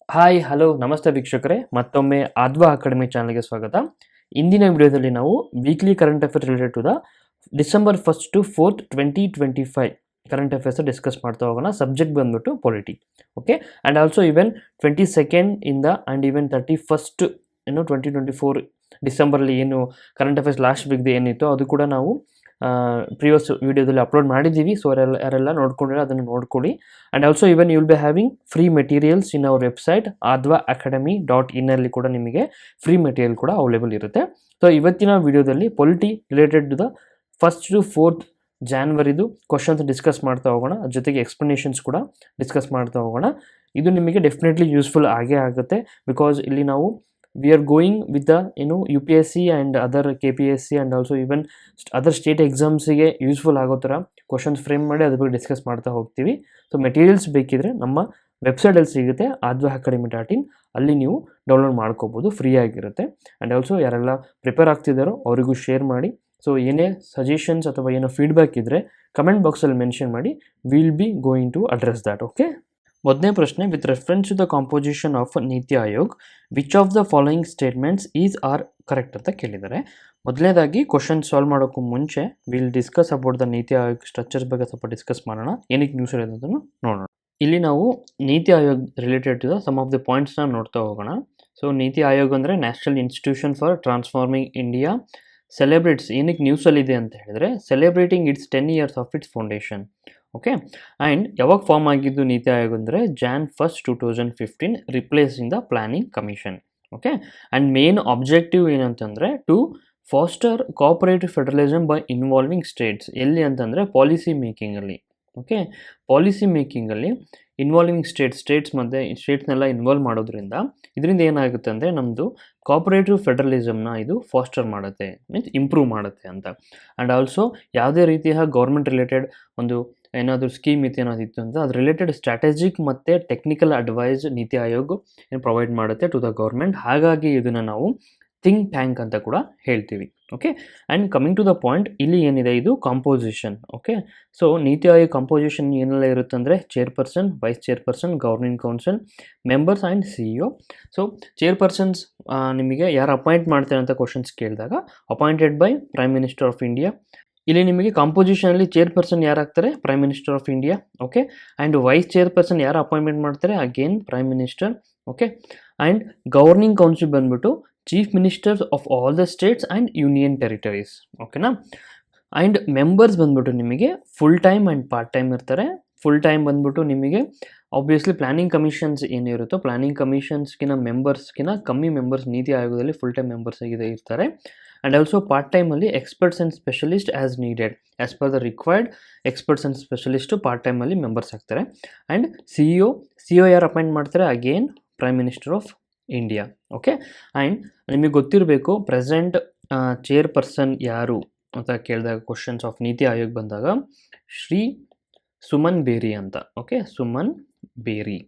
Hi hello ನಮಸ್ತೆ ವೀಕ್ಷಕರೇ, ಮತ್ತೊಮ್ಮೆ ಆದ್ವಾ ಅಕಾಡೆಮಿ ಚಾನಲ್ಗೆ ಸ್ವಾಗತ. ಇಂದಿನ ವಿಡಿಯೋದಲ್ಲಿ ನಾವು weekly current affairs related to the December 1st to 4th 2025 current affairs discuss ಮಾಡ್ತಾ ಹೋಗೋಣ. ಸಬ್ಜೆಕ್ಟ್ ಬಂದ್ಬಿಟ್ಟು polity. Okay, and also even 22nd ಇಂದ ಆ್ಯಂಡ್ ಈವನ್ 31st 2024 ಡಿಸೆಂಬರಲ್ಲಿ ಏನು ಕರೆಂಟ್ ಅಫೇರ್ಸ್ ಲಾಸ್ಟ್ ವೀಕ್ದು ಏನಿತ್ತು ಅದು ಕೂಡ ನಾವು ಪ್ರಿವಿಯಸ್ ವಿಡಿಯೋದಲ್ಲಿ ಅಪ್ಲೋಡ್ ಮಾಡಿದ್ದೀವಿ. ಸೊ ಯಾರೆಲ್ಲ ನೋಡ್ಕೊಂಡ್ರೆ ಅದನ್ನು ನೋಡ್ಕೊಳ್ಳಿ. And also even you will be having free materials in our website advaacademy.in ಅಲ್ಲಿ ಕೂಡ ನಿಮಗೆ ಫ್ರೀ ಮೆಟೀರಿಯಲ್ ಕೂಡ ಅವೈಲೇಬಲ್ ಇರುತ್ತೆ. ಸೊ ಇವತ್ತಿನ ವಿಡಿಯೋದಲ್ಲಿ polity related to the 1st to 4th ಜಾನ್ವರಿದು ಕ್ವಶನ್ಸ್ ಡಿಸ್ಕಸ್ ಮಾಡ್ತಾ ಹೋಗೋಣ. ಜೊತೆಗೆ ಎಕ್ಸ್ಪ್ಲನೇಷನ್ಸ್ ಕೂಡ ಡಿಸ್ಕಸ್ ಮಾಡ್ತಾ ಹೋಗೋಣ. ಇದು ನಿಮಗೆ ಡೆಫಿನೆಟ್ಲಿ ಯೂಸ್ಫುಲ್ ಆಗೇ ಆಗುತ್ತೆ. ಬಿಕಾಸ್ ಇಲ್ಲಿ ನಾವು we are going with the UPSC and other KPSC and also even other state examsಗೆ ಯೂಸ್ಫುಲ್ ಆಗೋ ಥರ ಕ್ವಶನ್ಸ್ ಫ್ರೇಮ್ ಮಾಡಿ ಅದ್ರ ಬಗ್ಗೆ ಡಿಸ್ಕಸ್ ಮಾಡ್ತಾ ಹೋಗ್ತೀವಿ. ಸೊ ಮೆಟೀರಿಯಲ್ಸ್ ಬೇಕಿದ್ರೆ ನಮ್ಮ ವೆಬ್ಸೈಟಲ್ಲಿ ಸಿಗುತ್ತೆ advaacademy.in, ಅಲ್ಲಿ ನೀವು ಡೌನ್ಲೋಡ್ ಮಾಡ್ಕೋಬೋದು, ಫ್ರೀ ಆಗಿರುತ್ತೆ. ಆ್ಯಂಡ್ ಆಲ್ಸೋ ಯಾರೆಲ್ಲ ಪ್ರಿಪೇರ್ ಆಗ್ತಿದ್ದಾರೋ ಅವರಿಗೂ ಶೇರ್ ಮಾಡಿ. ಸೊ ಏನೇ ಸಜೆಷನ್ಸ್ ಅಥವಾ ಏನೋ ಫೀಡ್ಬ್ಯಾಕ್ ಇದ್ದರೆ ಕಮೆಂಟ್ ಬಾಕ್ಸಲ್ಲಿ ಮೆನ್ಷನ್ ಮಾಡಿ, will be going to address that. Okay, ಮೊದಲನೇ ಪ್ರಶ್ನೆ, with reference to the composition of Niti Aayog which of the following statements is are correct ಅಂತ ಕೇಳಿದ್ದಾರೆ. ಮೊದಲನೇದಾಗಿ ಕ್ವಶನ್ ಸಾಲ್ವ್ ಮಾಡೋಕ್ಕೂ ಮುಂಚೆ will discuss about the Niti Aayog structures ಬಗ್ಗೆ ಸ್ವಲ್ಪ ಡಿಸ್ಕಸ್ ಮಾಡೋಣ. ಏನಕ್ಕೆ ನ್ಯೂಸ್ ಇರೋದನ್ನು ನೋಡೋಣ. ಇಲ್ಲಿ ನಾವು Niti Aayog related to the some of the ಪಾಯಿಂಟ್ಸ್ನ ನೋಡ್ತಾ ಹೋಗೋಣ. ಸೊ ನೀತಿ ಆಯೋಗ್ ಅಂದರೆ national institution for transforming India celebrates, ಏನಕ್ಕೆ ನ್ಯೂಸಲ್ಲಿದೆ ಅಂತ ಹೇಳಿದ್ರೆ celebrating its 10 years of its foundation. Okay, and ಯಾವಾಗ ಫಾರ್ಮ್ ಆಗಿದ್ದು ನೀತಿ ಆಯೋಗ ಅಂದರೆ Jan 1st 2015, replacing the planning commission. Okay, and main objective ಏನಂತಂದರೆ to foster cooperative federalism by involving states. ಎಲ್ಲಿ ಅಂತಂದರೆ ಪಾಲಿಸಿ ಮೇಕಿಂಗಲ್ಲಿ. ಓಕೆ, ಪಾಲಿಸಿ ಮೇಕಿಂಗಲ್ಲಿ ಇನ್ವಾಲ್ವಿಂಗ್ ಸ್ಟೇಟ್ಸ್ ಮತ್ತು ಸ್ಟೇಟ್ಸ್ನೆಲ್ಲ involve ಮಾಡೋದ್ರಿಂದ ಇದರಿಂದ ಏನಾಗುತ್ತೆ ಅಂದರೆ ನಮ್ಮದು ಕೋಆಪರೇಟಿವ್ ಫೆಡರಲಿಸಮ್ನ ಇದು ಫಾಸ್ಟರ್ ಮಾಡುತ್ತೆ, ಮೀನ್ಸ್ ಇಂಪ್ರೂವ್ ಮಾಡುತ್ತೆ ಅಂತ. ಆ್ಯಂಡ್ ಆಲ್ಸೋ ಯಾವುದೇ ರೀತಿಯ ಗೌರ್ಮೆಂಟ್ ರಿಲೇಟೆಡ್ ಒಂದು ಏನಾದರೂ ಸ್ಕೀಮ್ ಇತ್ತು ಏನಾದಿತ್ತು ಅಂತ ಅದು ರಿಲೇಟೆಡ್ ಸ್ಟ್ರಾಟಜಿಕ್ ಮತ್ತು ಟೆಕ್ನಿಕಲ್ ಅಡ್ವೈಸ್ ನೀತಿ ಆಯೋಗ ಏನು ಪ್ರೊವೈಡ್ ಮಾಡುತ್ತೆ ಟು ದ ಗೌರ್ಮೆಂಟ್. ಹಾಗಾಗಿ ಇದನ್ನು ನಾವು ಥಿಂಕ್ ಟ್ಯಾಂಕ್ ಅಂತ ಕೂಡ ಹೇಳ್ತೀವಿ. Okay, and coming to the point, ಇಲ್ಲಿ ಏನಿದೆ ಇದು composition. Okay, so NITI Aayog composition ಏನೆಲ್ಲ ಇರುತ್ತೆ ಅಂದರೆ chairperson, vice chairperson, governing council, members and CEO. So chairpersons ನಿಮಗೆ ಯಾರು ಅಪಾಯಿಂಟ್ ಮಾಡ್ತಾರೆ ಅಂತ ಕ್ವಶನ್ಸ್ ಕೇಳಿದಾಗ appointed by prime minister of India. ಇಲ್ಲಿ ನಿಮಗೆ ಕಾಂಪೋಸಿಷನಲ್ಲಿ ಚೇರ್ಪರ್ಸನ್ ಯಾರಾಗ್ತಾರೆ, prime minister of India. Okay, and vice chairperson ಯಾರು ಅಪಾಯಿಂಟ್ಮೆಂಟ್ ಮಾಡ್ತಾರೆ, again prime minister. Okay, and governing council ಬಂದ್ಬಿಟ್ಟು chief ministers of all the states and union territories. ಓಕೆನಾ, and members ಬಂದ್ಬಿಟ್ಟು ನಿಮಗೆ full time and part time ಇರ್ತಾರೆ. Full time ಬಂದ್ಬಿಟ್ಟು ನಿಮಗೆ obviously planning commissions ಏನಿರುತ್ತೋ planning ಕಮಿಷನ್ಸ್ಗಿನ ಮೆಂಬರ್ಸ್ಗಿನ ಕಮ್ಮಿ ಮೆಂಬರ್ಸ್ ನೀತಿ ಆಯೋಗದಲ್ಲಿ ಫುಲ್ ಟೈಮ್ ಮೆಂಬರ್ಸ್ ಇರ್ತಾರೆ. ಆ್ಯಂಡ್ ಆಲ್ಸೋ ಪಾರ್ಟ್ ಟೈಮಲ್ಲಿ experts and specialist as needed as per the required experts and specialist part ಟೈಮಲ್ಲಿ members ಆಗ್ತಾರೆ. And CEO ಯಾರು ಅಪಾಯಿಂಟ್ ಮಾಡ್ತಾರೆ, again prime minister of India. Okay, and ನಿಮಗೆ ಗೊತ್ತಿರಬೇಕು present chairperson ಯಾರು ಅಂತ ಕೇಳಿದಾಗ ಕ್ವಶನ್ಸ್ ಆಫ್ ನೀತಿ ಆಯೋಗ್ ಬಂದಾಗ ಶ್ರೀ ಸುಮನ್ ಬೇರಿ ಅಂತ. Okay, Suman Beri.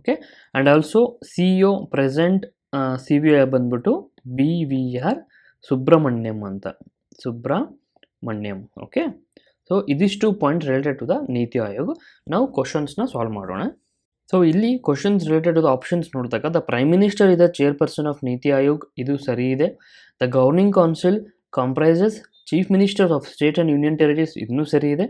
Okay, and also CEO present CBI ಬಂದ್ಬಿಟ್ಟು BVR ಸುಬ್ರಹ್ಮಣ್ಯಂ ಅಂತ, ಸುಬ್ರಹ್ಮಣ್ಯಂ. ಓಕೆ, ಸೊ ಇದಿಷ್ಟು point related to the Niti Aayog. ನಾವು ಕ್ವಶನ್ಸ್ನ ಸಾಲ್ವ್ ಮಾಡೋಣ. ಸೊ ಇಲ್ಲಿ questions related to the options ನೋಡಿದಾಗ the prime minister is the chairperson of Niti Aayog, ಇದು ಸರಿ ಇದೆ. The governing council comprises chief minister of state and union territories, ಇದನ್ನು ಸರಿ ಇದೆ.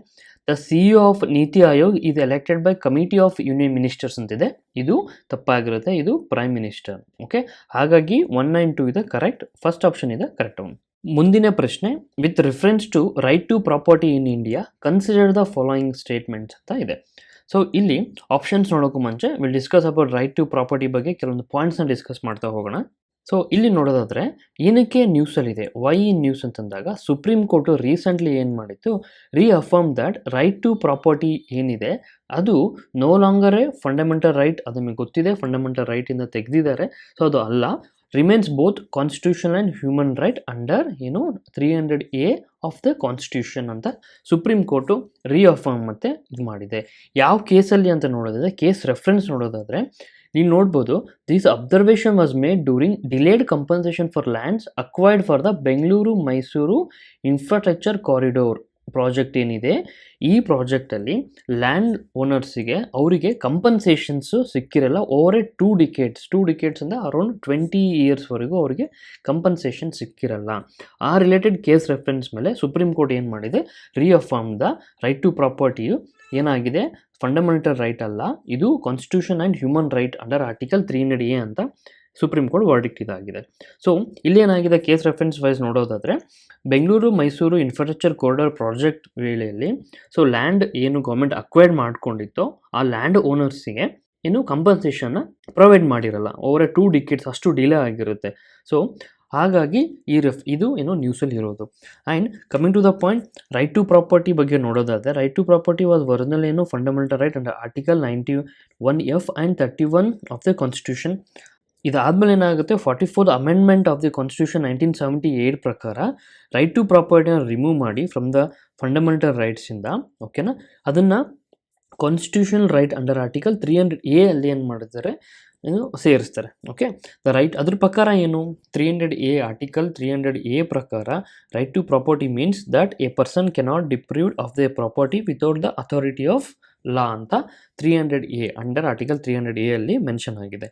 The CEO of Niti Aayog is elected by committee of union ministers ಅಂತಿದೆ, ಇದು ತಪ್ಪಾಗಿರುತ್ತೆ, ಇದು ಪ್ರೈಮ್ ಮಿನಿಸ್ಟರ್. ಓಕೆ, ಹಾಗಾಗಿ 1 and 2 ಇದೆ ಕರೆಕ್ಟ್, ಫಸ್ಟ್ ಆಪ್ಷನ್ ಇದೆ ಕರೆಕ್ಟ್ ಒನ್. ಮುಂದಿನ ಪ್ರಶ್ನೆ, with reference to right to property in India consider the following statements ಅಂತ ಇದೆ. ಸೊ ಇಲ್ಲಿ ಆಪ್ಷನ್ಸ್ ನೋಡೋಕ್ಕೂ ಮುಂಚೆ will discuss about right to property ಬಗ್ಗೆ ಕೆಲವೊಂದು ಪಾಯಿಂಟ್ಸ್ನ ಡಿಸ್ಕಸ್ ಮಾಡ್ತಾ ಹೋಗೋಣ. ಸೊ ಇಲ್ಲಿ ನೋಡೋದಾದರೆ ಏನಕ್ಕೆ ನ್ಯೂಸಲ್ಲಿದೆ, ವೈ ಇನ್ ನ್ಯೂಸ್ ಅಂತಂದಾಗ ಸುಪ್ರೀಂ ಕೋರ್ಟು ರೀಸೆಂಟ್ಲಿ ಏನು ಮಾಡಿತ್ತು, reaffirm that right to property ಏನಿದೆ ಅದು no longer a fundamental right. ಅದು ನಿಮಗೆ ಗೊತ್ತಿದೆ, ಫಂಡಮೆಂಟಲ್ ರೈಟಿಂದ ತೆಗೆದಿದ್ದಾರೆ. ಸೊ ಅದು ಅಲ್ಲ, remains both constitution and human right under 300A of the constitution ಅಂತ ಸುಪ್ರೀಂ ಕೋರ್ಟು ರೀಅಫರ್ಮ್ ಮತ್ತೆ ಇದು ಮಾಡಿದೆ. ಯಾವ ಕೇಸಲ್ಲಿ ಅಂತ ನೋಡೋದಾದರೆ, ಕೇಸ್ ರೆಫರೆನ್ಸ್ ನೋಡೋದಾದರೆ ನೀವು ನೋಡ್ಬೋದು, this observation was made during delayed compensation for lands acquired for the Bengaluru Mysuru infrastructure corridor project ಏನಿದೆ, ಈ ಪ್ರಾಜೆಕ್ಟಲ್ಲಿ ಲ್ಯಾಂಡ್ ಓನರ್ಸಿಗೆ ಅವರಿಗೆ ಕಂಪನ್ಸೇಷನ್ಸು ಸಿಕ್ಕಿರಲ್ಲ ಓವರ್ ಎ 2 ಡಿಕೇಡ್ಸ್ ಅಂದರೆ ಅರೌಂಡ್ 20 ಇಯರ್ಸ್ವರೆಗೂ ಅವರಿಗೆ ಕಂಪನ್ಸೇಷನ್ ಸಿಕ್ಕಿರಲ್ಲ. ಆ ರಿಲೇಟೆಡ್ ಕೇಸ್ ರೆಫರೆನ್ಸ್ ಮೇಲೆ ಸುಪ್ರೀಂ ಕೋರ್ಟ್ ಏನು ಮಾಡಿದೆ, ರಿಅಫರ್ಮ್ ದ ರೈಟ್ ಟು ಪ್ರಾಪರ್ಟಿಯು ಏನಾಗಿದೆ ಫಂಡಮೆಂಟಲ್ ರೈಟ್ ಅಲ್ಲ, ಇದು constitution and human right under article 300A ಅಂತ ಸುಪ್ರೀಂ ಕೋರ್ಟ್ ವರ್ಡಿಕ್ಟ್ ಇದಾಗಿದೆ. ಸೊ ಇಲ್ಲಿ ಏನಾಗಿದೆ ಕೇಸ್ ರೆಫರೆನ್ಸ್ ವೈಸ್ ನೋಡೋದಾದರೆ, Bengaluru Mysuru infrastructure corridor project ವೇಳೆಯಲ್ಲಿ ಸೊ ಲ್ಯಾಂಡ್ ಏನು ಗೌರ್ಮೆಂಟ್ ಅಕ್ವೈರ್ಡ್ ಮಾಡ್ಕೊಂಡಿತ್ತೋ ಆ ಲ್ಯಾಂಡ್ ಓನರ್ಸಿಗೆ ಏನು ಕಂಪನ್ಸೇಷನ್ನ ಪ್ರೊವೈಡ್ ಮಾಡಿರಲ್ಲ, ಓವರ್ ಎ 2 ಡಿಕೇಡ್ಸ್ ಅಷ್ಟು ಡಿಲೇ ಆಗಿರುತ್ತೆ. ಸೊ ಹಾಗಾಗಿ ಇದು ಏನೋ ನ್ಯೂಸಲ್ಲಿ ಇರೋದು. And coming to the point, right to property ಬಗ್ಗೆ ನೋಡೋದಾದರೆ, right to property was original ಏನು fundamental right under article 91F and 31 of the constitution. ಇದಾದಮೇಲೆ ಏನಾಗುತ್ತೆ, 44th amendment of the constitution 1978 ಪ್ರಕಾರ ರೈಟ್ ಟು ಪ್ರಾಪರ್ಟಿನ ರಿಮೂವ್ ಮಾಡಿ ಫ್ರಮ್ ದ ಫಂಡಮೆಂಟಲ್ ರೈಟ್ಸಿಂದ, ಓಕೆನಾ, ಅದನ್ನು constitutional right under article 300A ಅಲ್ಲಿ ಏನು ಮಾಡಿದ್ದಾರೆ, ಸೇರಿಸ್ತಾರೆ. ಓಕೆ, ದ ರೈಟ್ ಅದ್ರ ಪ್ರಕಾರ ಏನು 300A ಆರ್ಟಿಕಲ್ 300A ಪ್ರಕಾರ right to property means that a person cannot deprived of the property without the authority of law ಅಂತ 300A ಅಂಡರ್ ಆರ್ಟಿಕಲ್ 300A ಅಲ್ಲಿ ಮೆನ್ಷನ್ ಆಗಿದೆ.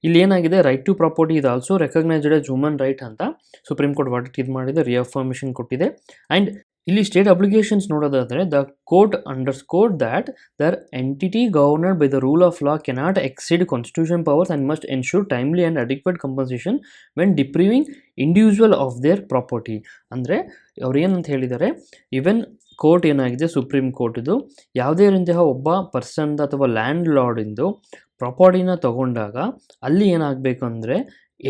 ಇಲ್ಲಿ ಏನಾಗಿದೆ, ರೈಟ್ ಟು ಪ್ರಾಪರ್ಟಿ ಇದು also recognised as human right ಅಂತ supreme court verdict ಇದು ಮಾಡಿದೆ, reaffirmation ಕೊಟ್ಟಿದೆ. ಆ್ಯಂಡ್ ಇಲ್ಲಿ ಸ್ಟೇಟ್ ಅಬ್ಲಿಗೇಷನ್ಸ್ ನೋಡೋದಾದರೆ, the court underscore that their entity governed by the rule of law cannot exceed constitution powers and must ensure timely and adequate compensation when depriving individual of their property. ಅಂದರೆ ಅವ್ರು ಏನಂತ ಹೇಳಿದ್ದಾರೆ, even court ಏನಾಗಿದೆ supreme ಕೋರ್ಟ್ದು ಯಾವುದೇ ರೀತಿಯ ಒಬ್ಬ ಪರ್ಸನ್ದು ಅಥವಾ ಲ್ಯಾಂಡ್ ಲಾರ್ಡಿಂದು ಪ್ರಾಪರ್ಟಿನ ತಗೊಂಡಾಗ ಅಲ್ಲಿ ಏನಾಗಬೇಕು ಅಂದರೆ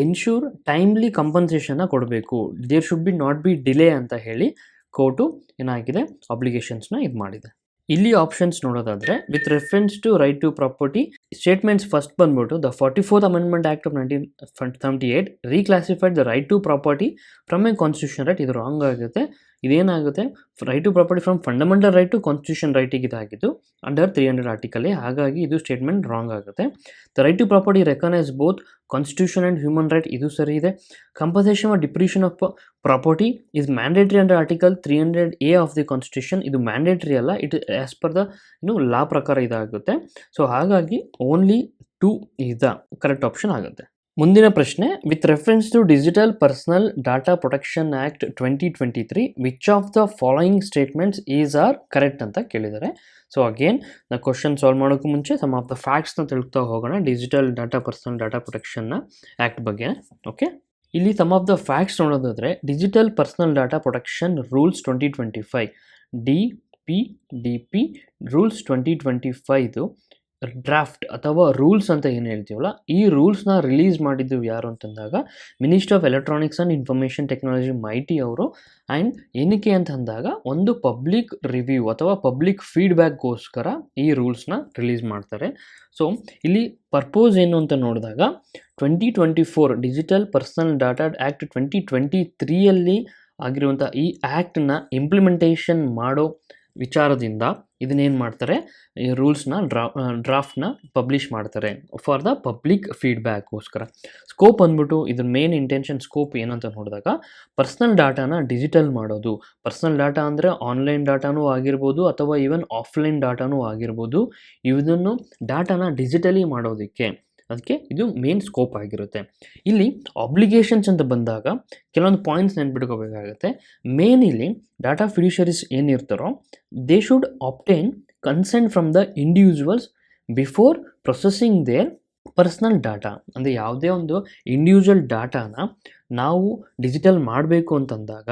ಎನ್ಶೂರ್ ಟೈಮ್ಲಿ ಕಂಪನ್ಸೇಷನ್ನ ಕೊಡಬೇಕು, there should not be delay ಅಂತ ಹೇಳಿ ಕೋರ್ಟು ಏನಾಗಿದೆ ಅಬ್ಲಿಗೇಷನ್ಸ್ನ ಇದು ಮಾಡಿದೆ. ಇಲ್ಲಿ ಆಪ್ಷನ್ಸ್ ನೋಡೋದಾದರೆ, with reference to right to property statements first ಬಂದ್ಬಿಟ್ಟು the 44th amendment act of 1978 reclassified the right to property from a constitution right. ಇದು ರಾಂಗ್ ಆಗುತ್ತೆ. ಇದೇನಾಗುತ್ತೆ, right to property from fundamental right to constitution ರೈಟಿಗೆ ಇದಾಗಿದ್ದು under 300 article. ಹಾಗಾಗಿ ಇದು statement wrong ಆಗುತ್ತೆ. The right to property recognise both constitution and human right, ಇದು ಸರಿ ಇದೆ. Compensation or deprivation of property is mandatory under article 300A of the constitution. ಇದು mandatory ಅಲ್ಲ, it as per the law ಪ್ರಕಾರ ಇದಾಗುತ್ತೆ. So ಹಾಗಾಗಿ only 2 is the correct option ಆಗುತ್ತೆ. ಮುಂದಿನ ಪ್ರಶ್ನೆ, with reference to digital personal data protection act 2023 which of the following statements is are correct ಅಂತ ಕೇಳಿದ್ದಾರೆ. ಸೊ ಅಗೇನ್ ನಾವು ಕ್ವಶನ್ ಸಾಲ್ವ್ ಮಾಡೋಕ್ಕೂ ಮುಂಚೆ ಸಮ್ ಆಫ್ ದ ಫ್ಯಾಕ್ಟ್ಸ್ನ ತಿಳ್ತಾ ಹೋಗೋಣ ಡಿಜಿಟಲ್ ಡಾಟಾ ಪರ್ಸನಲ್ ಡಾಟಾ ಪ್ರೊಟೆಕ್ಷನ್ನ ಆ್ಯಕ್ಟ್ ಬಗ್ಗೆ. ಓಕೆ, ಇಲ್ಲಿ ಸಮ್ ಆಫ್ ದ ಫ್ಯಾಕ್ಟ್ಸ್ ನೋಡೋದಾದರೆ, digital personal data protection rules 2025 DPDP rules 2025 draft ಅಥವಾ ರೂಲ್ಸ್ ಅಂತ ಏನು ಹೇಳ್ತೀವಲ್ಲ, ಈ ರೂಲ್ಸ್ನ ರಿಲೀಸ್ ಮಾಡಿದ್ದು ಯಾರು ಅಂತಂದಾಗ ministry of electronics and information technology mighty ಅವರು. ಆ್ಯಂಡ್ ಏನಕ್ಕೆ ಅಂತಂದಾಗ ಒಂದು ಪಬ್ಲಿಕ್ ರಿವ್ಯೂ ಅಥವಾ ಪಬ್ಲಿಕ್ ಫೀಡ್ಬ್ಯಾಕ್ಗೋಸ್ಕರ ಈ ರೂಲ್ಸ್ನ ರಿಲೀಸ್ ಮಾಡ್ತಾರೆ. ಸೊ ಇಲ್ಲಿ ಪರ್ಪೋಸ್ ಏನು ಅಂತ ನೋಡಿದಾಗ 2024 ಡಿಜಿಟಲ್ ಪರ್ಸನಲ್ ಡಾಟಾ ಆ್ಯಕ್ಟ್ 2023ಯಲ್ಲಿ ಆಗಿರುವಂಥ ಈ ಆ್ಯಕ್ಟ್ನ ಇಂಪ್ಲಿಮೆಂಟೇಷನ್ ಮಾಡೋ ವಿಚಾರದಿಂದ ಇದನ್ನೇನು ಮಾಡ್ತಾರೆ, ಈ ರೂಲ್ಸ್ನ ಡ್ರಾಫ್ಟ್ನ ಪಬ್ಲಿಷ್ ಮಾಡ್ತಾರೆ ಫಾರ್ ದ ಪಬ್ಲಿಕ್ ಫೀಡ್ಬ್ಯಾಕ್ಗೋಸ್ಕರ. ಸ್ಕೋಪ್ ಅಂದ್ಬಿಟ್ಟು ಇದ್ರ ಮೇನ್ ಇಂಟೆನ್ಷನ್ ಸ್ಕೋಪ್ ಏನಂತ ನೋಡಿದಾಗ, ಪರ್ಸ್ನಲ್ ಡಾಟಾನ ಡಿಜಿಟಲ್ ಮಾಡೋದು. ಪರ್ಸ್ನಲ್ ಡಾಟಾ ಅಂದರೆ ಆನ್ಲೈನ್ ಡಾಟಾನೂ ಆಗಿರ್ಬೋದು ಅಥವಾ ಈವನ್ ಆಫ್ಲೈನ್ ಡಾಟಾನೂ ಆಗಿರ್ಬೋದು. ಇದನ್ನು ಡಾಟಾನ ಡಿಜಿಟಲಿ ಮಾಡೋದಕ್ಕೆ ಅದಕ್ಕೆ ಇದು ಮೇನ್ ಸ್ಕೋಪ್ ಆಗಿರುತ್ತೆ. ಇಲ್ಲಿ ಆಬ್ಲಿಗೇಷನ್ಸ್ ಅಂತ ಬಂದಾಗ ಕೆಲವೊಂದು ಪಾಯಿಂಟ್ಸ್ ನೆನ್ಪಿಟ್ಕೋಬೇಕಾಗುತ್ತೆ. ಮೇನ್ ಇಲ್ಲಿ ಡಾಟಾ ಫಿಡ್ಯೂಷರೀಸ್ ಏನಿರ್ತಾರೋ they should obtain consent from the individuals before processing their personal data. ಅಂದರೆ ಯಾವುದೇ ಒಂದು ಇಂಡಿವಿಜುವಲ್ ಡಾಟಾನ ನಾವು ಡಿಜಿಟಲ್ ಮಾಡಬೇಕು ಅಂತಂದಾಗ,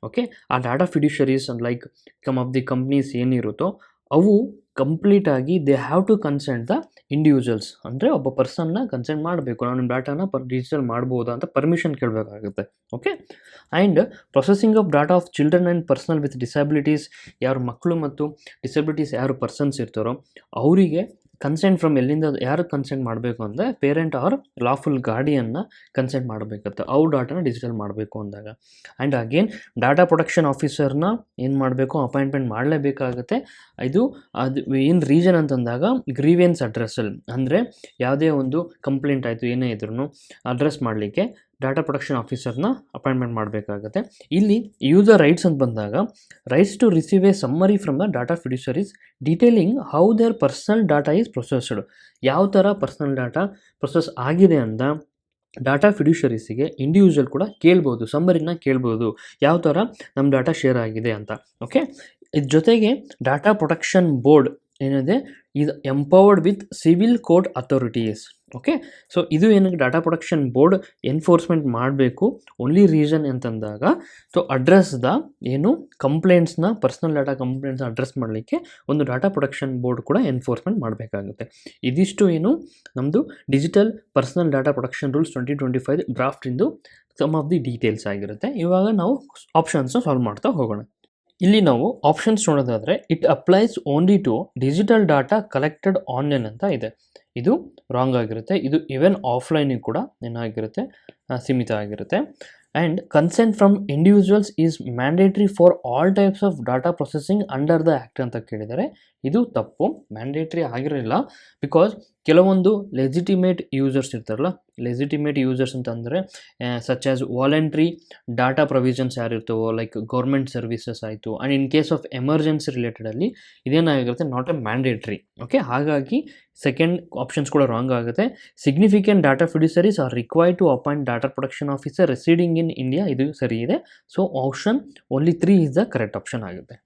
ಓಕೆ, ಆ data fiduciaries like some of the companies ಏನಿರುತ್ತೋ ಅವು ಕಂಪ್ಲೀಟಾಗಿ they have to consent the individuals. ಅಂದರೆ ಒಬ್ಬ ಪರ್ಸನ್ನ ಕನ್ಸೆಂಟ್ ಮಾಡಬೇಕು, ನಾವು ನಿಮ್ಮ ಡಾಟಾನ ಡಿಜಿಟಲ್ ಮಾಡ್ಬೋದಾ ಅಂತ ಪರ್ಮಿಷನ್ ಕೇಳಬೇಕಾಗುತ್ತೆ. Okay, and processing of data of children and personal with disabilities, ಯಾರು ಮಕ್ಕಳು ಮತ್ತು ಡಿಸಬಿಲಿಟೀಸ್ ಯಾರು ಪರ್ಸನ್ಸ್ ಇರ್ತಾರೋ ಅವರಿಗೆ ಕನ್ಸೆಂಟ್ ಫ್ರಮ್ ಎಲ್ಲಿಂದ ಯಾರು ಕನ್ಸೆಂಟ್ ಮಾಡಬೇಕು ಅಂದರೆ ಪೇರೆಂಟ್ ಆರ್ ಲಾಫುಲ್ ಗಾರ್ಡಿಯನ್ನ ಕನ್ಸೆಂಟ್ ಮಾಡಬೇಕತ್ತೆ ಅವ್ರ ಡಾಟಾನ ಡಿಜಿಟಲ್ ಮಾಡಬೇಕು ಅಂದಾಗ. ಆ್ಯಂಡ್ ಅಗೇನ್ ಡಾಟಾ ಪ್ರೊಟೆಕ್ಷನ್ ಆಫೀಸರ್ನ ಏನು ಮಾಡಬೇಕು, ಅಪಾಯಿಂಟ್ಮೆಂಟ್ ಮಾಡಲೇಬೇಕಾಗುತ್ತೆ. ಅದು ಏನು ರೀಸನ್ ಅಂತಂದಾಗ ಗ್ರೀವೆನ್ಸ್ ಅಡ್ರೆಸ್ಸಲ್ಲಿ, ಅಂದರೆ ಯಾವುದೇ ಒಂದು ಕಂಪ್ಲೇಂಟ್ ಆಯಿತು ಏನೇ ಇದ್ರೂ ಅಡ್ರೆಸ್ ಮಾಡಲಿಕ್ಕೆ ಡಾಟಾ ಪ್ರೊಟೆಕ್ಷನ್ ಆಫೀಸರ್ನ ಅಪಾಯಿಂಟ್ಮೆಂಟ್ ಮಾಡಬೇಕಾಗುತ್ತೆ. ಇಲ್ಲಿ ಯೂಸರ್ ರೈಟ್ಸ್ ಅಂತ ಬಂದಾಗ rights to receive a summary from the data fiduciaries detailing how their personal data is processed. ಯಾವ ಥರ ಪರ್ಸನಲ್ ಡಾಟಾ ಪ್ರೊಸೆಸ್ ಆಗಿದೆ ಅಂತ ಡಾಟಾ ಫಿಡ್ಯೂಷರೀಸಿಗೆ ಇಂಡಿವಿಜುವಲ್ ಕೂಡ ಕೇಳ್ಬೋದು, ಸಮ್ಮರಿನ ಕೇಳ್ಬೋದು, ಯಾವ ಥರ ನಮ್ಮ ಡಾಟಾ ಶೇರ್ ಆಗಿದೆ ಅಂತ. ಓಕೆ, ಇದ್ರ ಜೊತೆಗೆ ಡಾಟಾ ಪ್ರೊಟೆಕ್ಷನ್ ಬೋರ್ಡ್ ಏನಿದೆ ಇದು empowered with civil court authorities. Okay, so ಇದು ಏನಕ್ಕೆ ಡಾಟಾ ಪ್ರೊಟೆಕ್ಷನ್ ಬೋರ್ಡ್ ಎನ್ಫೋರ್ಸ್ಮೆಂಟ್ ಮಾಡಬೇಕು ಓನ್ಲಿ ರೀಸನ್ ಅಂತಂದಾಗ ಸೊ ಅಡ್ರೆಸ್ ದ ಏನು ಕಂಪ್ಲೇಂಟ್ಸ್ನ ಪರ್ಸನಲ್ ಡಾಟಾ ಕಂಪ್ಲೇಂಟ್ಸ್ನ ಅಡ್ರೆಸ್ ಮಾಡಲಿಕ್ಕೆ ಒಂದು ಡಾಟಾ ಪ್ರೊಟೆಕ್ಷನ್ ಬೋರ್ಡ್ ಕೂಡ ಎನ್ಫೋರ್ಸ್ಮೆಂಟ್ ಮಾಡಬೇಕಾಗುತ್ತೆ. ಇದಿಷ್ಟು ಏನು ನಮ್ಮದು digital personal data protection rules 2025 ಡ್ರಾಫ್ಟಿಂದು ಸಮ್ ಆಫ್ ದಿ ಡೀಟೇಲ್ಸ್ ಆಗಿರುತ್ತೆ. ಇವಾಗ ನಾವು ಆಪ್ಷನ್ಸ್ನ ಸಾಲ್ವ್ ಮಾಡ್ತಾ ಹೋಗೋಣ. ಇಲ್ಲಿ ನಾವು ಆಪ್ಷನ್ಸ್ ನೋಡೋದಾದರೆ it applies only to digital data collected online ಅಂತ ಇದೆ. ಇದು ರಾಂಗ್ ಆಗಿರುತ್ತೆ. ಇದು ಈವನ್ ಆಫ್ಲೈನಿಗೆ ಕೂಡ ಏನಾಗಿರುತ್ತೆ ಸೀಮಿತ ಆಗಿರುತ್ತೆ. And consent from individuals is mandatory for all types of data processing under the act ಅಂತ ಕೇಳಿದರೆ ಇದು ತಪ್ಪು, ಮ್ಯಾಂಡೇಟ್ರಿ ಆಗಿರಲಿಲ್ಲ. ಬಿಕಾಸ್ ಕೆಲವೊಂದು ಲೆಜಿಟಿಮೇಟ್ ಯೂಸರ್ಸ್ ಇರ್ತಾರಲ್ಲ, ಲೆಜಿಟಿಮೇಟ್ ಯೂಸರ್ಸ್ ಅಂತಂದರೆ such as voluntary data provisions ಯಾರಿರ್ತವೋ ಲೈಕ್ ಗೌರ್ಮೆಂಟ್ ಸರ್ವಿಸಸ್ ಆಯಿತು. And in case of emergency ರಿಲೇಟೆಡಲ್ಲಿ ಇದೇನಾಗಿರುತ್ತೆ ನಾಟ್ ಎ ಮ್ಯಾಂಡೇಟ್ರಿ. ಓಕೆ, ಹಾಗಾಗಿ ಸೆಕೆಂಡ್ ಆಪ್ಷನ್ಸ್ ಕೂಡ ರಾಂಗ್ ಆಗುತ್ತೆ. Significant data fiduciaries are required to appoint data protection officer ರೆಸಿಡಿಂಗ್ in India, ಇದು ಸರಿ ಇದೆ. So option only 3 is the correct option ಆಗುತ್ತೆ.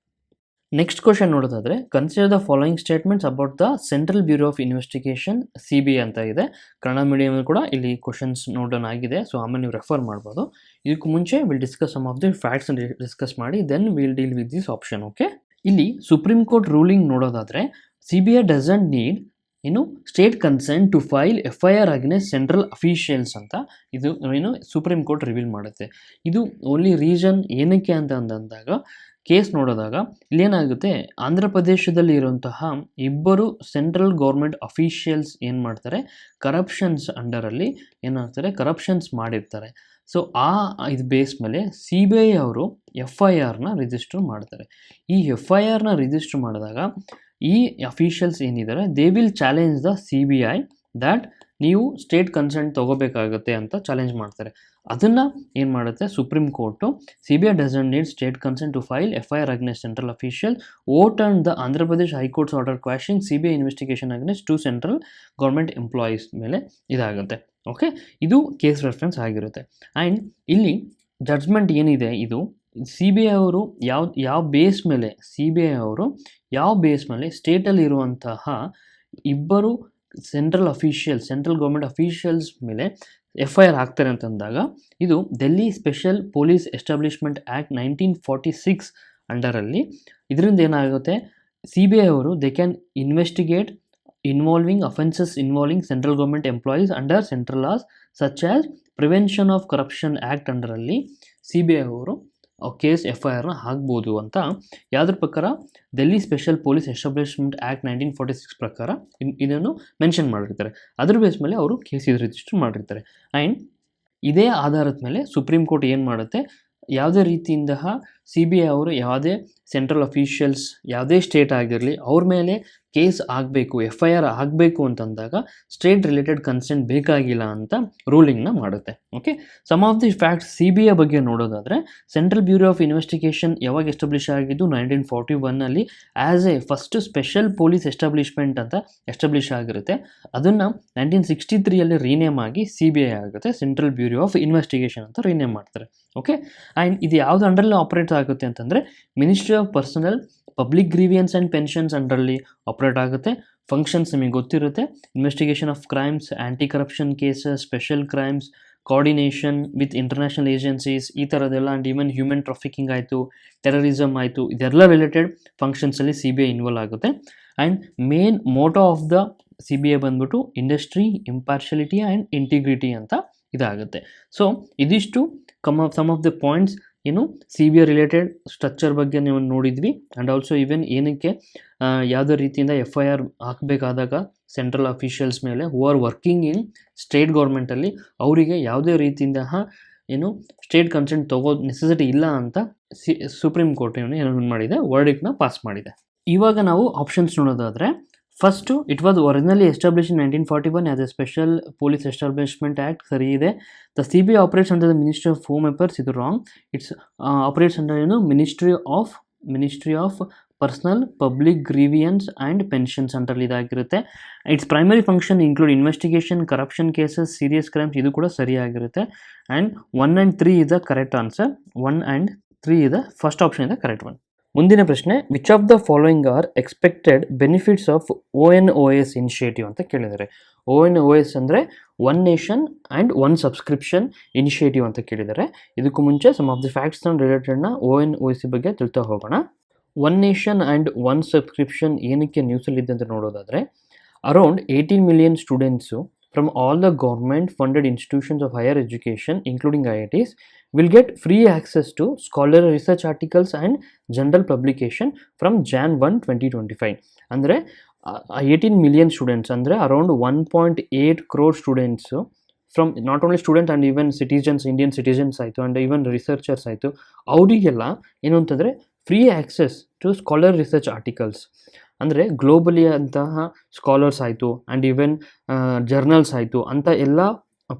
Next question ನೋಡೋದಾದರೆ consider the following statements about the central bureau of investigation CBI ಅಂತ ಇದೆ. Kannada medium ಕೂಡ ಇಲ್ಲಿ questions ನೋಡೋಣ ಆಗಿದೆ. ಸೊ ಆಮೇಲೆ ನೀವು ರೆಫರ್ ಮಾಡ್ಬೋದು. ಇದಕ್ಕೂ ಮುಂಚೆ will discuss some of the facts discuss ಮಾಡಿ then will deal with this option. Okay, ಇಲ್ಲಿ ಸುಪ್ರೀಂ ಕೋರ್ಟ್ ರೂಲಿಂಗ್ ನೋಡೋದಾದರೆ CBI doesn't need state consent to file FIR against central officials ಅಂತ ಇದು ಸುಪ್ರೀಂ ಕೋರ್ಟ್ ರಿವೀಲ್ ಮಾಡುತ್ತೆ. ಇದು only reason ಏನಕ್ಕೆ ಅಂತ ಅಂದಾಗ ಕೇಸ್ ನೋಡೋದಾಗ ಇಲ್ಲೇನಾಗುತ್ತೆ, ಆಂಧ್ರ ಪ್ರದೇಶದಲ್ಲಿ ಇರುವಂತಹ ಇಬ್ಬರು ಸೆಂಟ್ರಲ್ ಗೌರ್ಮೆಂಟ್ ಅಫಿಷಿಯಲ್ಸ್ ಏನು ಮಾಡ್ತಾರೆ, ಕರಪ್ಷನ್ಸ್ ಅಂಡರಲ್ಲಿ ಏನಾಗ್ತಾರೆ ಕರಪ್ಷನ್ಸ್ ಮಾಡಿರ್ತಾರೆ. ಸೊ ಇದು ಬೇಸ್ ಮೇಲೆ CBI ಅವರು FIRನ ರಿಜಿಸ್ಟರ್ ಮಾಡ್ತಾರೆ. ಈ FIRನ ರಿಜಿಸ್ಟರ್ ಮಾಡಿದಾಗ ಈ ಅಫಿಷಿಯಲ್ಸ್ ಏನಿದ್ದಾರೆ they will challenge the CBI that ನೀವು ಸ್ಟೇಟ್ ಕನ್ಸೆಂಟ್ ತೊಗೋಬೇಕಾಗುತ್ತೆ ಅಂತ ಚಾಲೆಂಜ್ ಮಾಡ್ತಾರೆ. ಅದನ್ನು ಏನು ಮಾಡುತ್ತೆ supreme court CBI doesn't need state consent to file FIR against central official ought and the Andhra Pradesh high court's order quashing CBI investigation against 2 central government employees ಮೇಲೆ ಇದಾಗುತ್ತೆ. Okay, ಇದು ಕೇಸ್ ರೆಫರೆನ್ಸ್ ಆಗಿರುತ್ತೆ. ಆ್ಯಂಡ್ ಇಲ್ಲಿ ಜಡ್ಜ್ಮೆಂಟ್ ಏನಿದೆ ಇದು CBI ಅವರು ಯಾವ base ಮೇಲೆ ಯಾವ ಬೇಸ್ ಮೇಲೆ ಸ್ಟೇಟಲ್ಲಿ ಇರುವಂತಹ ಇಬ್ಬರು ಸೆಂಟ್ರಲ್ ಗೌರ್ಮೆಂಟ್ ಅಫಿಷಿಯಲ್ಸ್ ಮೇಲೆ FIR ಆಗ್ತಾರೆ ಅಂತಂದಾಗ ಇದು Delhi special police establishment act 1946 ಅಂಡರಲ್ಲಿ. ಇದರಿಂದ ಏನಾಗುತ್ತೆ CBI ಅವರು they can investigate involving offences involving central government employees under central laws such as prevention of corruption act ಅಂಡರಲ್ಲಿ CBI ಅವರು ಕೇಸ್ FIRನ ಹಾಕ್ಬೋದು ಅಂತ ಯಾವುದ್ರ ಪ್ರಕಾರ Delhi special police establishment act 1946 ಪ್ರಕಾರ ಇದನ್ನು ಮೆನ್ಷನ್ ಮಾಡಿರ್ತಾರೆ. ಅದ್ರ ಬೇಸ್ ಮೇಲೆ ಅವರು ಕೇಸ್ ರಿಜಿಸ್ಟರ್ ಮಾಡಿರ್ತಾರೆ. ಆ್ಯಂಡ್ ಇದೇ ಆಧಾರದ ಮೇಲೆ ಸುಪ್ರೀಂ ಕೋರ್ಟ್ ಏನು ಮಾಡುತ್ತೆ, ಯಾವುದೇ ರೀತಿಯಿಂದ CBI ಅವರು ಯಾವುದೇ ಸೆಂಟ್ರಲ್ ಅಫಿಷಿಯಲ್ಸ್ ಯಾವುದೇ ಸ್ಟೇಟ್ ಆಗಿರಲಿ ಅವ್ರ ಮೇಲೆ ಕೇಸ್ ಆಗಬೇಕು FIR ಆಗಬೇಕು ಅಂತಂದಾಗ ಸ್ಟೇಟ್ ರಿಲೇಟೆಡ್ ಕನ್ಸೆಂಟ್ ಬೇಕಾಗಿಲ್ಲ ಅಂತ ರೂಲಿಂಗ್ನ ಮಾಡುತ್ತೆ. Okay, some of the facts CBI ಬಗ್ಗೆ ನೋಡೋದಾದರೆ ಸೆಂಟ್ರಲ್ ಬ್ಯೂರೋ ಆಫ್ ಇನ್ವೆಸ್ಟಿಗೇಷನ್ ಯಾವಾಗ ಎಸ್ಟಾಬ್ಲಿಷ್ ಆಗಿದ್ದು 1941ನಲ್ಲಿ as a first special police establishment ಅಂತ ಎಸ್ಟಾಬ್ಲಿಷ್ ಆಗಿರುತ್ತೆ. ಅದನ್ನು 1963ಯಲ್ಲಿ ರೀನೇಮ್ ಆಗಿ CBI ಆಗುತ್ತೆ, ಸೆಂಟ್ರಲ್ ಬ್ಯೂರೋ ಆಫ್ ಇನ್ವೆಸ್ಟಿಗೇಷನ್ ಅಂತ ರೀನೇಮ್ ಮಾಡ್ತಾರೆ. ಓಕೆ, ಆ್ಯಂಡ್ ಇದು ಯಾವುದು ಅಂಡರಲ್ಲಿ ಆಪರೇಟ್ ಆಗುತ್ತೆ ಅಂತಂದರೆ ministry of personnel public grievances and pensions ಅಂಡರಲ್ಲಿ ಆಪರೇಟ್ ಆಗುತ್ತೆ. ಫಂಕ್ಷನ್ಸ್ ನಿಮಗೆ ಗೊತ್ತಿರುತ್ತೆ, investigation of crimes, anti corruption cases, special crimes, coordination with international agencies, ಈ ಥರದ್ದೆಲ್ಲ. ಆ್ಯಂಡ್ ಈವನ್ ಹ್ಯೂಮನ್ ಟ್ರಾಫಿಕಿಂಗ್ ಆಯಿತು, ಟೆರರಿಸಮ್ ಆಯಿತು, ಇದೆಲ್ಲ ರಿಲೇಟೆಡ್ ಫಂಕ್ಷನ್ಸಲ್ಲಿ CBI ಇನ್ವಾಲ್ವ್ ಆಗುತ್ತೆ. And main motto of the CBI ಬಂದ್ಬಿಟ್ಟು ಇಂಡಸ್ಟ್ರಿ, ಇಂಪಾರ್ಷಿಯಾಲಿಟಿ ಆ್ಯಂಡ್ ಇಂಟಿಗ್ರಿಟಿ ಅಂತ ಇದಾಗುತ್ತೆ. ಸೊ ಇದಿಷ್ಟು some of the points CBI related structure ಬಗ್ಗೆ ನೀವು ನೋಡಿದ್ವಿ. ಆ್ಯಂಡ್ ಆಲ್ಸೋ ಈವನ್ ಏನಕ್ಕೆ ಯಾವುದೇ ರೀತಿಯಿಂದ FIR ಹಾಕಬೇಕಾದಾಗ ಸೆಂಟ್ರಲ್ ಅಫಿಷಿಯಲ್ಸ್ ಮೇಲೆ who are working in state ಗೌರ್ಮೆಂಟಲ್ಲಿ ಅವರಿಗೆ ಯಾವುದೇ ರೀತಿಯಿಂದ ಸ್ಟೇಟ್ ಕನ್ಸೆಂಟ್ ತಗೋದು ನೆಸೆಸಿಟಿ ಇಲ್ಲ ಅಂತ ಸುಪ್ರೀಂ ಕೋರ್ಟ್ ಏನು ಮಾಡಿದೆ, ವರ್ಡಿಕ್ಟ್ನ ಪಾಸ್ ಮಾಡಿದೆ. ಇವಾಗ ನಾವು ಆಪ್ಷನ್ಸ್ ನೋಡೋದಾದರೆ first it was originally establish in 1941 as a special police establishment act, ಸರಿ ಇದೆ. The CBI operates under the ministry of home affairs, ಇದು ರಾಂಗ್. ಇಟ್ಸ್ ಆಪರೇಟ್ಸ್ ಅಂಡರ್ ಏನು ministry of personnel public grievances and pensions ಅಂಡರಲ್ಲಿ ಇದಾಗಿರುತ್ತೆ. It's primary function include investigation, corruption cases, serious crimes, ಇದು ಕೂಡ ಸರಿಯಾಗಿರುತ್ತೆ. And 1 and 3 is the correct answer. 1 and 3 is the first option is the correct one. ಮುಂದಿನ ಪ್ರಶ್ನೆ, which of the following are expected benefits of ONOS initiative ಅಂತ ಕೇಳಿದ್ದಾರೆ. ONOS ಅಂದರೆ one nation and one subscription initiative ಅಂತ ಕೇಳಿದ್ದಾರೆ. ಇದಕ್ಕೂ ಮುಂಚೆ some of the facts ರಿಲೇಟೆಡ್ನ ONOS ಬಗ್ಗೆ ತಿಳ್ತಾ ಹೋಗೋಣ. One nation and one subscription ಏನಕ್ಕೆ ನ್ಯೂಸಲ್ಲಿದೆ ಅಂತ ನೋಡೋದಾದರೆ, around 18 million students from all the government funded institutions of higher education including IITs will get free access to scholarly research articles and general publication from Jan 1, 2025. ಅಂದರೆ 18 million students ಅಂದರೆ around 1.8 crore students from not only student and even citizens, Indian citizens ಆಯಿತು and even researchers ಆಯಿತು, ಅವರಿಗೆಲ್ಲ ಏನು ಅಂತಂದರೆ free access to scholar research articles. ಅಂದರೆ globally ಅಂತಹ scholars ಆಯಿತು ಆ್ಯಂಡ್ ಈವನ್ ಜರ್ನಲ್ಸ್ ಆಯಿತು ಅಂತ ಎಲ್ಲ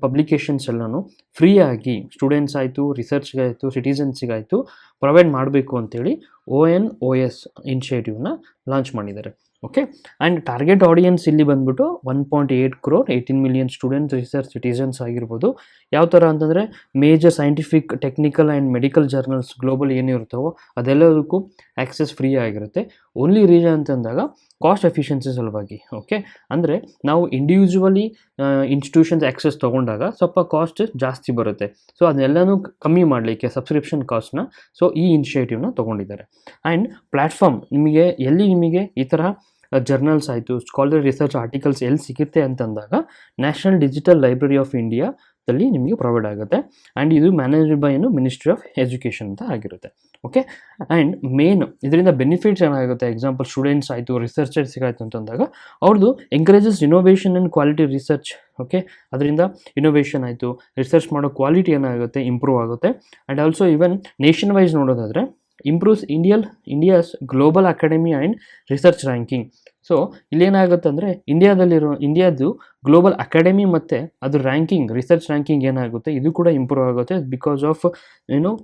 ಪಬ್ಲಿಕೇಶನ್ಸ್ ಎಲ್ಲನೂ ಫ್ರೀಯಾಗಿ ಸ್ಟೂಡೆಂಟ್ಸ್ ಆಯಿತು, ರಿಸರ್ಚ್ಗಾಯಿತು, ಸಿಟಿಸನ್ಸಿಗಾಯಿತು ಪ್ರೊವೈಡ್ ಮಾಡಬೇಕು ಅಂತೇಳಿ ONOS ಇನಿಷಿಯೇಟಿವ್ನ ಲಾಂಚ್ ಮಾಡಿದ್ದಾರೆ. ಓಕೆ, ಆ್ಯಂಡ್ ಟಾರ್ಗೆಟ್ ಆಡಿಯನ್ಸ್ ಇಲ್ಲಿ ಬಂದ್ಬಿಟ್ಟು 1.8 crore, 18 million students, research, citizens ಆಗಿರ್ಬೋದು. ಯಾವ ಥರ ಅಂತಂದರೆ major scientific, technical and medical journals global ಏನಿರುತ್ತವೋ ಅದೆಲ್ಲದಕ್ಕೂ ಆ್ಯಕ್ಸೆಸ್ ಫ್ರೀ ಆಗಿರುತ್ತೆ. ಓನ್ಲಿ ರೀಸನ್ ಅಂತಂದಾಗ ಕಾಸ್ಟ್ ಎಫಿಷಿಯನ್ಸಿ ಸಲುವಾಗಿ. ಓಕೆ, ಅಂದರೆ ನಾವು ಇಂಡಿವಿಜುವಲಿ ಇನ್ಸ್ಟಿಟ್ಯೂಷನ್ಸ್ ಆ್ಯಕ್ಸೆಸ್ ತೊಗೊಂಡಾಗ ಸ್ವಲ್ಪ ಕಾಸ್ಟ್ ಜಾಸ್ತಿ ಬರುತ್ತೆ. ಸೊ ಅದನ್ನೆಲ್ಲನೂ ಕಮ್ಮಿ ಮಾಡಲಿಕ್ಕೆ ಸಬ್ಸ್ಕ್ರಿಪ್ಷನ್ ಕಾಸ್ಟ್ನ ಈ ಇನಿಷಿಯೇಟಿವ್ನ ತೊಗೊಂಡಿದ್ದಾರೆ. ಆ್ಯಂಡ್ ಪ್ಲ್ಯಾಟ್ಫಾರ್ಮ್ ನಿಮಗೆ ಈ ಥರ ಜರ್ನಲ್ಸ್ ಆಯಿತು, ಸ್ಕಾಲರ್ ರಿಸರ್ಚ್ ಆರ್ಟಿಕಲ್ಸ್ ಎಲ್ಲಿ ಸಿಗುತ್ತೆ ಅಂತಂದಾಗ ನ್ಯಾಷನಲ್ ಡಿಜಿಟಲ್ ಲೈಬ್ರರಿ ಆಫ್ ಇಂಡಿಯಾದಲ್ಲಿ ನಿಮಗೆ ಪ್ರೊವೈಡ್ ಆಗುತ್ತೆ. ಆ್ಯಂಡ್ ಇದು managed by ministry of education ಅಂತ ಆಗಿರುತ್ತೆ. ಓಕೆ, ಆ್ಯಂಡ್ ಮೇನ್ ಇದರಿಂದ ಬೆನಿಫಿಟ್ಸ್ ಏನಾಗುತ್ತೆ, ಎಕ್ಸಾಂಪಲ್ ಸ್ಟೂಡೆಂಟ್ಸ್ ಆಯಿತು, ರಿಸರ್ಚರ್ಸಿಗೆ ಆಯಿತು ಅಂತಂದಾಗ ಅವ್ರದ್ದು encourages innovation and quality research. Okay, ಅದರಿಂದ ಇನೋವೇಷನ್ ಆಯಿತು, ರಿಸರ್ಚ್ ಮಾಡೋ ಕ್ವಾಲಿಟಿ ಏನಾಗುತ್ತೆ, ಇಂಪ್ರೂವ್ ಆಗುತ್ತೆ. And also even nation wise ನೋಡೋದಾದರೆ improves India's global academy and research ranking. So ಇಲ್ಲೇನಾಗುತ್ತೆ ಅಂದರೆ ಇಂಡಿಯಾದು ಗ್ಲೋಬಲ್ ಅಕಾಡೆಮಿ ಮತ್ತು ಅದು ರ್ಯಾಂಕಿಂಗ್, ರಿಸರ್ಚ್ ರ್ಯಾಂಕಿಂಗ್ ಏನಾಗುತ್ತೆ ಇದು ಕೂಡ ಇಂಪ್ರೂವ್ ಆಗುತ್ತೆ. ಬಿಕಾಸ್ ಆಫ್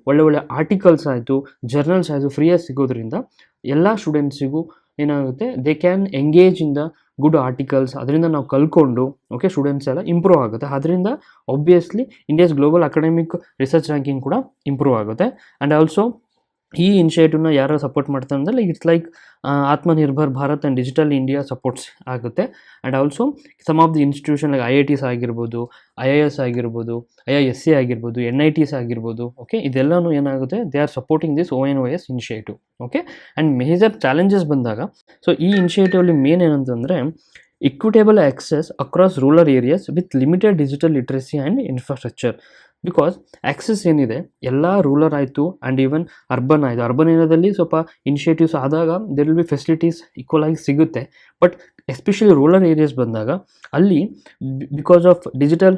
ಒಳ್ಳೆ ಆರ್ಟಿಕಲ್ಸ್ ಆಯಿತು, ಜರ್ನಲ್ಸ್ ಆಯಿತು ಫ್ರೀಯಾಗಿ ಸಿಗೋದ್ರಿಂದ ಎಲ್ಲ ಸ್ಟೂಡೆಂಟ್ಸಿಗೂ ಏನಾಗುತ್ತೆ, they can engage in the good articles. ಅದರಿಂದ ನಾವು ಕಲ್ತ್ಕೊಂಡು ಓಕೆ ಸ್ಟೂಡೆಂಟ್ಸ್ ಎಲ್ಲ ಇಂಪ್ರೂವ್ ಆಗುತ್ತೆ. ಅದರಿಂದ obviously India's global academic research ranking ಕೂಡ ಇಂಪ್ರೂವ್ ಆಗುತ್ತೆ. ಆ್ಯಂಡ್ ಆಲ್ಸೋ ಈ ಇನಿಷಿಯೇಟಿವ್ನ ಯಾರು ಸಪೋರ್ಟ್ ಮಾಡ್ತಾರೆ ಅಂದರೆ it's like Atmanirbhar Bharat and digital India supports ಆಗುತ್ತೆ. And also some of the institution like IITs ಆಗಿರ್ಬೋದು, IIS ಆಗಿರ್ಬೋದು, IISc ಆಗಿರ್ಬೋದು, NITs ಆಗಿರ್ಬೋದು. ಓಕೆ, ಇದೆಲ್ಲನೂ ಏನಾಗುತ್ತೆ, they are supporting this ONOS initiative. Okay, and major challenges ಬಂದಾಗ ಈ ಇನಿಷಿಯೇಟಿವಲ್ಲಿ ಮೇನ್ ಏನಂತಂದರೆ equitable access across rural areas with limited digital literacy and infrastructure. Because access ಏನಿದೆ ಎಲ್ಲ ರೂರಲ್ ಆಯಿತು ಆ್ಯಂಡ್ ಈವನ್ ಅರ್ಬನ್ ಆಯಿತು, ಅರ್ಬನ್ ಏರಿಯಾದಲ್ಲಿ ಸ್ವಲ್ಪ ಇನಿಷಿಯೇಟಿವ್ಸ್ ಆದಾಗ there will be facilities equal ಆಗಿ ಸಿಗುತ್ತೆ. ಬಟ್ ಎಸ್ಪೆಷಲಿ ರೂರಲ್ ಏರಿಯಾಸ್ ಬಂದಾಗ ಅಲ್ಲಿ because of digital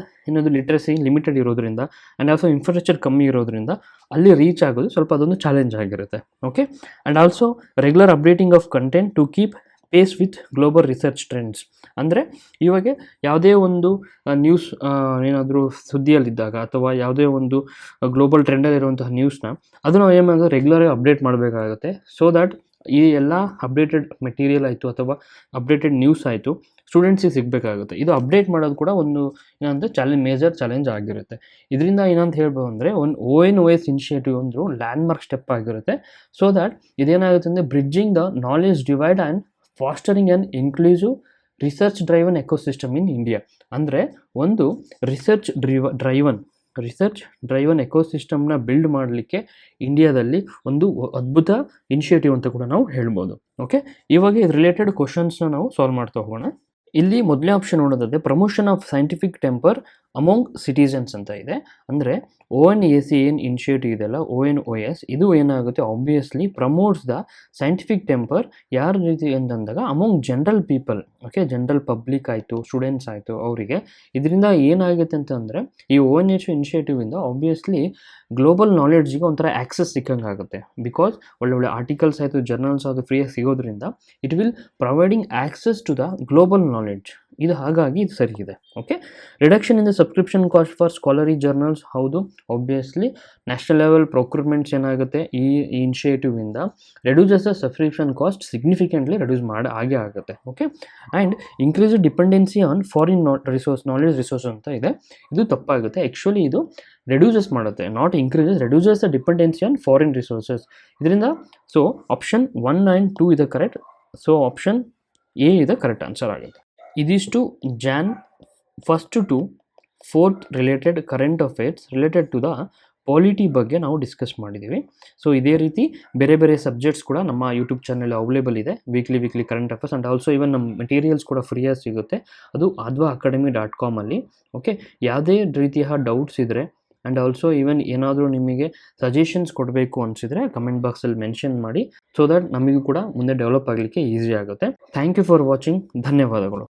literacy limited ಇರೋದ್ರಿಂದ ಆ್ಯಂಡ್ ಆಲ್ಸೋ ಇನ್ಫ್ರಾಸ್ಟ್ರಕ್ಚರ್ ಕಮ್ಮಿ ಇರೋದ್ರಿಂದ ಅಲ್ಲಿ ರೀಚ್ ಆಗೋದು ಸ್ವಲ್ಪ ಅದೊಂದು ಚಾಲೆಂಜ್ ಆಗಿರುತ್ತೆ. Okay, and also regular updating of content to keep pace with global research trends. ಅಂದರೆ ಇವಾಗ ಯಾವುದೇ ಒಂದು ನ್ಯೂಸ್ ಏನಾದರೂ ಸುದ್ದಿಯಲ್ಲಿದ್ದಾಗ ಅಥವಾ ಯಾವುದೇ ಒಂದು ಗ್ಲೋಬಲ್ ಟ್ರೆಂಡಲ್ಲಿರುವಂತಹ ನ್ಯೂಸ್ನ ಅದು ನಾವು ಏನು ಮಾಡೋದು ರೆಗ್ಯುಲರಾಗಿ ಅಪ್ಡೇಟ್ ಮಾಡಬೇಕಾಗುತ್ತೆ. ಸೊ ದ್ಯಾಟ್ ಈ ಎಲ್ಲ ಅಪ್ಡೇಟೆಡ್ ಮೆಟೀರಿಯಲ್ ಆಯಿತು ಅಥವಾ ಅಪ್ಡೇಟೆಡ್ ನ್ಯೂಸ್ ಆಯಿತು ಸ್ಟೂಡೆಂಟ್ಸಿಗೆ ಸಿಗಬೇಕಾಗುತ್ತೆ. ಇದು ಅಪ್ಡೇಟ್ ಮಾಡೋದು ಕೂಡ ಒಂದು ಏನಂದರೆ ಮೇಜರ್ ಚಾಲೆಂಜ್ ಆಗಿರುತ್ತೆ. ಇದರಿಂದ ಏನಂತ ಹೇಳ್ಬೋದು ಅಂದರೆ ಒಂದು ONOS ಇನಿಷಿಯೇಟಿವ್ ಒಂದು ಲ್ಯಾಂಡ್ಮಾರ್ಕ್ ಸ್ಟೆಪ್ ಆಗಿರುತ್ತೆ. ಸೊ ದ್ಯಾಟ್ ಇದೇನಾಗುತ್ತೆ ಅಂದರೆ bridging the knowledge divide and ಫಾಸ್ಟರಿಂಗ್ and inclusive research driven ecosystem in India. ಅಂದರೆ ಒಂದು ರಿಸರ್ಚ್ ಡ್ರೈವನ್ ಎಕೋಸಿಸ್ಟಮ್ನ ಬಿಲ್ಡ್ ಮಾಡಲಿಕ್ಕೆ ಇಂಡಿಯಾದಲ್ಲಿ ಒಂದು ಅದ್ಭುತ ಇನಿಷಿಯೇಟಿವ್ ಅಂತ ಕೂಡ ನಾವು ಹೇಳ್ಬೋದು. ಓಕೆ, ಇವಾಗ ಇದು ರಿಲೇಟೆಡ್ ಕ್ವಶನ್ಸ್ನ ನಾವು ಸಾಲ್ವ್ ಮಾಡ್ತಾ ಹೋಗೋಣ. ಇಲ್ಲಿ ಮೊದಲನೇ ಆಪ್ಷನ್ ನೋಡೋದಾದರೆ promotion of scientific temper among citizens ಅಂತ ಇದೆ. ಅಂದರೆ ONAC ಏನು ಇನಿಷಿಯೇಟಿವ್ ಇದೆಯಲ್ಲ, ONOS, ಇದು ಏನಾಗುತ್ತೆ obviously promotes the scientific temper. ಯಾರ ರೀತಿ ಅಂತಂದಾಗ among general people, okay, general public ಆಯಿತು, ಸ್ಟೂಡೆಂಟ್ಸ್ ಆಯಿತು, ಅವರಿಗೆ ಇದರಿಂದ ಏನಾಗುತ್ತೆ ಅಂತಂದರೆ ಈ ONH ಇನಿಷಿಯೇಟಿವಿಂದ ಆಬ್ವಿಯಸ್ಲಿ ಗ್ಲೋಬಲ್ ನಾಲೆಡ್ಜಿಗೆ ಒಂಥರ ಆ್ಯಕ್ಸಸ್ ಸಿಕ್ಕಂಗೆ ಆಗುತ್ತೆ. ಬಿಕಾಸ್ ಒಳ್ಳೊಳ್ಳೆ ಆರ್ಟಿಕಲ್ಸ್ ಆಯಿತು, ಜರ್ನಲ್ಸ್ ಆಯಿತು ಫ್ರೀಯಾಗಿ ಸಿಗೋದ್ರಿಂದ it will providing access to the global knowledge. ಇದು ಹಾಗಾಗಿ ಇದು ಸರಿ ಇದೆ. Okay, reduction in the subscription cost for scholarly journals. ಹೌದು, ಆಬ್ವಿಯಸ್ಲಿ ನ್ಯಾಷನಲ್ ಲೆವೆಲ್ ಪ್ರೊಕ್ಯೂರ್ಮೆಂಟ್ಸ್ ಏನಾಗುತ್ತೆ ಈ ಇನಿಷಿಯೇಟಿವಿಂದ reduces the subscription cost significantly reduce ಆಗೇ ಆಗುತ್ತೆ. Okay, and increase dependency on foreign knowledge resource ಅಂತ ಇದೆ. ಇದು ತಪ್ಪಾಗುತ್ತೆ. ಆ್ಯಕ್ಚುಲಿ ಇದು ರೆಡ್ಯೂಸಸ್ ಮಾಡುತ್ತೆ, not increases, reduces the dependency on foreign resources ಇದರಿಂದ. ಸೊ ಆಪ್ಷನ್ 1 and 2 ಇದೆ ಕರೆಕ್ಟ್. ಸೊ ಆಪ್ಷನ್ ಎ ಇದೆ ಕರೆಕ್ಟ್ ಆನ್ಸರ್ ಆಗುತ್ತೆ. ಇದಿಷ್ಟು Jan 1st to 4th related current affairs related to the polity ಬಗ್ಗೆ ನಾವು ಡಿಸ್ಕಸ್ ಮಾಡಿದ್ದೀವಿ. ಸೊ ಇದೇ ರೀತಿ ಬೇರೆ ಬೇರೆ ಸಬ್ಜೆಕ್ಟ್ಸ್ ಕೂಡ ನಮ್ಮ ಯೂಟ್ಯೂಬ್ ಚಾನಲ್ ಅವೈಲೇಬಲ್ ಇದೆ. Weekly current affairs and also even ನಮ್ಮ ಮೆಟೀರಿಯಲ್ಸ್ ಕೂಡ ಫ್ರೀಯಾಗಿ ಸಿಗುತ್ತೆ, ಅದು advaacademy.com ಅಲ್ಲಿ. ಓಕೆ, ಯಾವುದೇ ರೀತಿಯ ಡೌಟ್ಸ್ ಇದ್ದರೆ ಆ್ಯಂಡ್ ಆಲ್ಸೋ ಈವನ್ ಏನಾದರೂ ನಿಮಗೆ ಸಜೆಷನ್ಸ್ ಕೊಡಬೇಕು ಅನಿಸಿದರೆ ಕಮೆಂಟ್ ಬಾಕ್ಸಲ್ಲಿ ಮೆನ್ಷನ್ ಮಾಡಿ, ಸೊ ದಟ್ ನಮಗೂ ಕೂಡ ಮುಂದೆ ಡೆವಲಪ್ ಆಗಲಿಕ್ಕೆ ಈಸಿ ಆಗುತ್ತೆ. Thank you for watching. ಧನ್ಯವಾದಗಳು.